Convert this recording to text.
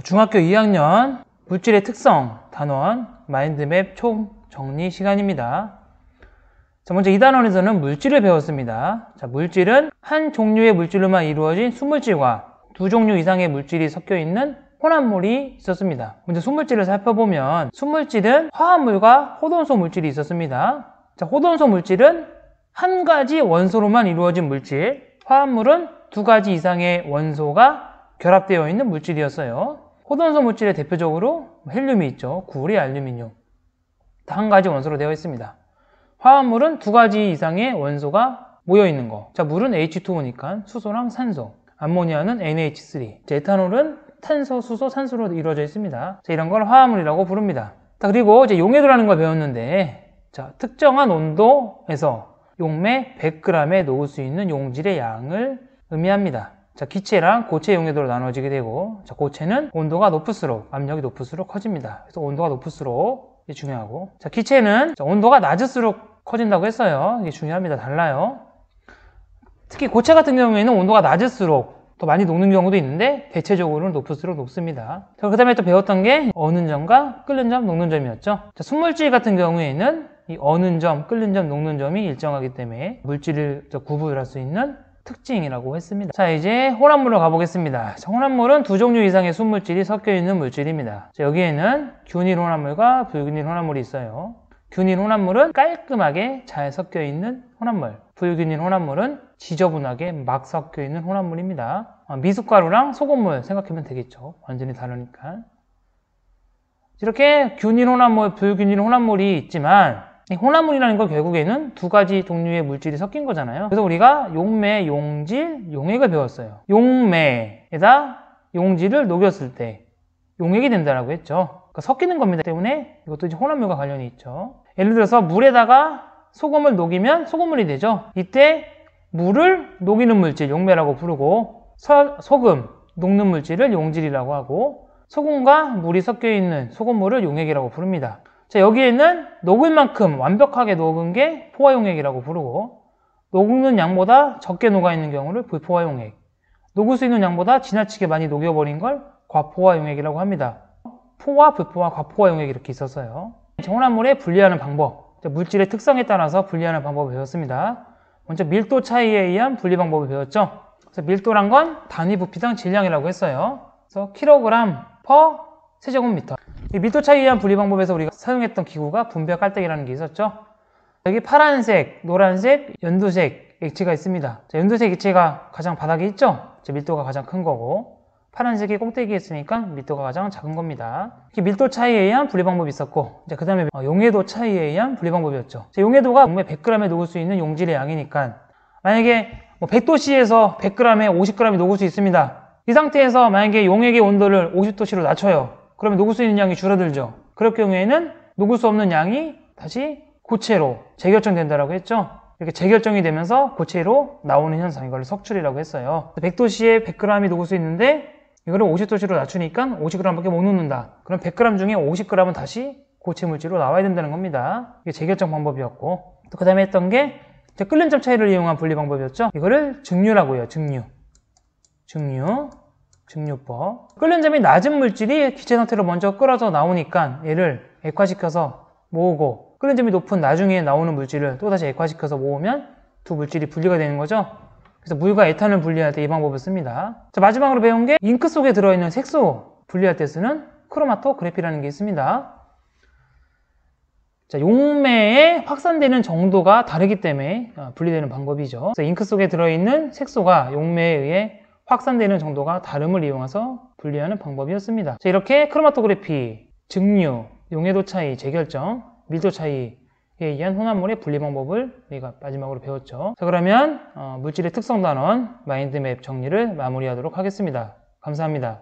중학교 2학년 물질의 특성 단원 마인드맵 총 정리 시간입니다. 자, 먼저 이 단원에서는 물질을 배웠습니다. 자, 물질은 한 종류의 물질로만 이루어진 수물질과 두 종류 이상의 물질이 섞여 있는 혼합물이 있었습니다. 먼저 수물질을 살펴보면 수물질은 화합물과 호돈소 물질이 있었습니다. 자, 호돈소 물질은 한 가지 원소로만 이루어진 물질, 화합물은 두 가지 이상의 원소가 결합되어 있는 물질이었어요. 호돈소 물질에 대표적으로 헬륨이 있죠. 구리, 알루미늄. 다 한 가지 원소로 되어 있습니다. 화합물은 두 가지 이상의 원소가 모여 있는 거. 자, 물은 H2O니까 수소랑 산소. 암모니아는 NH3. 자, 에탄올은 탄소, 수소, 산소로 이루어져 있습니다. 자, 이런 걸 화합물이라고 부릅니다. 자, 그리고 이제 용해도라는 걸 배웠는데, 자, 특정한 온도에서 용매 100g에 녹을 수 있는 용질의 양을 의미합니다. 자, 기체랑 고체 용해도로 나눠지게 되고, 자, 고체는 온도가 높을수록, 압력이 높을수록 커집니다. 그래서 온도가 높을수록 이게 중요하고, 자, 기체는 온도가 낮을수록 커진다고 했어요. 이게 중요합니다. 달라요. 특히 고체 같은 경우에는 온도가 낮을수록 더 많이 녹는 경우도 있는데 대체적으로는 높을수록 녹습니다. 자, 그 다음에 또 배웠던 게 어는 점과 끓는 점, 녹는 점이었죠. 자, 순물질 같은 경우에는 이 어는 점, 끓는 점, 녹는 점이 일정하기 때문에 물질을 구분할 수 있는 특징이라고 했습니다. 자, 이제 혼합물로 가보겠습니다. 자, 혼합물은 두 종류 이상의 순물질이 섞여 있는 물질입니다. 자, 여기에는 균일 혼합물과 불균일 혼합물이 있어요. 균일 혼합물은 깔끔하게 잘 섞여 있는 혼합물, 불균일 혼합물은 지저분하게 막 섞여 있는 혼합물입니다. 미숫가루랑 소금물 생각하면 되겠죠. 완전히 다르니까. 이렇게 균일 혼합물, 불균일 혼합물이 있지만 이 혼합물이라는 건 결국에는 두 가지 종류의 물질이 섞인 거잖아요. 그래서 우리가 용매, 용질, 용액을 배웠어요. 용매에다 용질을 녹였을 때 용액이 된다라고 했죠. 그러니까 섞이는 겁니다. 때문에 이것도 이제 혼합물과 관련이 있죠. 예를 들어서 물에다가 소금을 녹이면 소금물이 되죠. 이때 물을 녹이는 물질 용매라고 부르고, 소금, 녹는 물질을 용질이라고 하고, 소금과 물이 섞여 있는 소금물을 용액이라고 부릅니다. 자, 여기에는 녹을 만큼 완벽하게 녹은 게 포화용액이라고 부르고, 녹는 양보다 적게 녹아있는 경우를 불포화용액, 녹을 수 있는 양보다 지나치게 많이 녹여버린 걸 과포화용액이라고 합니다. 포화, 불포화, 과포화용액 이렇게 있었어요. 혼합물에 분리하는 방법, 물질의 특성에 따라서 분리하는 방법을 배웠습니다. 먼저 밀도 차이에 의한 분리 방법을 배웠죠. 그래서 밀도란 건 단위 부피당 질량이라고 했어요. 그래서 킬로그램 퍼 세제곱미터. 이 밀도 차이에 의한 분리 방법에서 우리가 사용했던 기구가 분배 깔때기라는 게 있었죠. 여기 파란색, 노란색, 연두색 액체가 있습니다. 자, 연두색 액체가 가장 바닥에 있죠. 자, 밀도가 가장 큰 거고, 파란색이 꼭대기에 있으니까 밀도가 가장 작은 겁니다. 이렇게 밀도 차이에 의한 분리 방법이 있었고, 그 다음에 용해도 차이에 의한 분리 방법이었죠. 자, 용해도가 용매 100g에 녹을 수 있는 용질의 양이니까, 만약에 100도씨에서 100g에 50g이 녹을 수 있습니다. 이 상태에서 만약에 용액의 온도를 50도씨로 낮춰요. 그러면 녹을 수 있는 양이 줄어들죠. 그럴 경우에는 녹을 수 없는 양이 다시 고체로 재결정된다라고 했죠. 이렇게 재결정이 되면서 고체로 나오는 현상, 이걸 석출이라고 했어요. 100도씨에 100g이 녹을 수 있는데 이거를 50도씨로 낮추니까 50g밖에 못 녹는다. 그럼 100g 중에 50g은 다시 고체 물질로 나와야 된다는 겁니다. 이게 재결정 방법이었고, 또 그 다음에 했던 게 끓는 점 차이를 이용한 분리 방법이었죠. 이거를 증류라고 해요. 증류법. 끓는 점이 낮은 물질이 기체 상태로 먼저 끓어져 나오니까 얘를 액화시켜서 모으고, 끓는 점이 높은 나중에 나오는 물질을 또다시 액화시켜서 모으면 두 물질이 분리가 되는 거죠. 그래서 물과 에탄을 분리할 때 이 방법을 씁니다. 자, 마지막으로 배운 게 잉크 속에 들어있는 색소 분리할 때 쓰는 크로마토그래피라는 게 있습니다. 자, 용매에 확산되는 정도가 다르기 때문에 분리되는 방법이죠. 그래서 잉크 속에 들어있는 색소가 용매에 의해 확산되는 정도가 다름을 이용해서 분리하는 방법이었습니다. 자, 이렇게 크로마토그래피, 증류, 용해도 차이, 재결정, 밀도 차이에 의한 혼합물의 분리 방법을 우리가 마지막으로 배웠죠. 자, 그러면 물질의 특성 단원 마인드맵 정리를 마무리하도록 하겠습니다. 감사합니다.